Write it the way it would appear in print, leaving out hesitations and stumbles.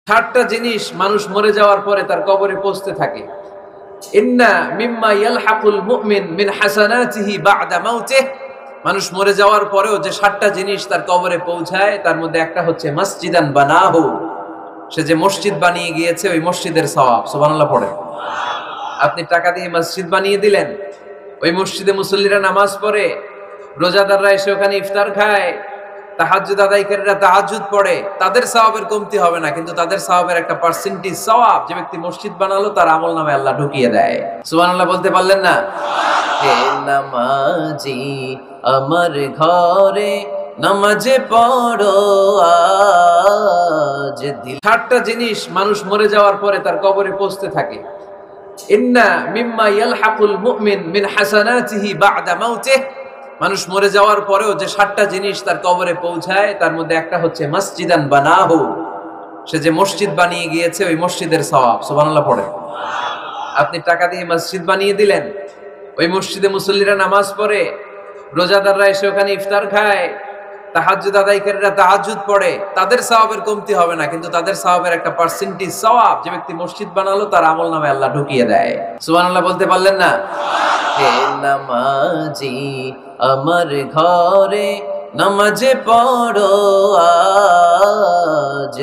সাতটা জিনিস মানুষ মরে যাওয়ার পরে তার কবরে পৌঁছতে থাকে। ইন্না মিম্মা ইয়ালহাকুল মুমিন মিন হাসানাতিহি বা'দা মাউতিহি। মানুষ মরে যাওয়ার পরেও যে সাতটা জিনিস তার কবরে পৌঁছায় তার মধ্যে একটা হচ্ছে মসজিদান বানাহু। সে যে মসজিদ বানিয়ে গিয়েছে ওই মসজিদের সওয়াব। সুবহানাল্লাহ পড়ে। আপনি টাকা দিয়ে মসজিদ বানিয়ে দিলেন, ওই মসজিদে মুসল্লিরা নামাজ পড়ে, রোজাদাররা এসে ওখানে ইফতার খায়, তাহাজ্জুদ আদায়কারীরা তাহাজ্জুদ পড়ে, তাদের সওয়াবের কমতি হবে না, কিন্তু তাদের সওয়াবের একটা পার্সেন্টেজ সওয়াব যে ব্যক্তি মসজিদ বানালো তার আমলনামায় আল্লাহ ঢুকিয়ে দেয়। সুবহানাল্লাহ বলতে পারলেন না? হে নামাজি আমার ঘরে নামাজে পড়ো আজ। সাতটা জিনিস মানুষ মরে যাওয়ার পরে তার কবরে পৌঁছতে থাকে। ইন্না মিম্মা ইয়ালহাকুল মুমিন মিন হাসানাতিহি বা'দা মাউতিহি। মানুষ মরে যাওয়ার পরেও যে সাতটা জিনিস তার কবরে পৌঁছায় তার মধ্যে একটা হচ্ছে মসজিদান বানাহু। সে যে মসজিদ বানিয়ে গিয়েছে ওই মসজিদের সওয়াব। সুবহানাল্লাহ পড়ে। আপনি টাকা দিয়ে মসজিদ বানিয়ে দিলেন, ওই মসজিদে মুসল্লিরা নামাজ পড়ে, রোজাদাররা এসে ওখানে ইফতার খায়, তাহাজ্জুদ আদায়কারীরা তাহাজ্জুদ পড়ে, তাদের সওয়াবের কমতি হবে না, কিন্তু তাদের সওয়াবের একটা পার্সেন্টেজ সওয়াব যে ব্যক্তি মসজিদ বানালো তার আমলনামায় আল্লাহ ঢুকিয়ে দেয়। সুবহানাল্লাহ বলতে পারলেন না? হে নামাজি আমার ঘরে নামাজে পড়ো আজ।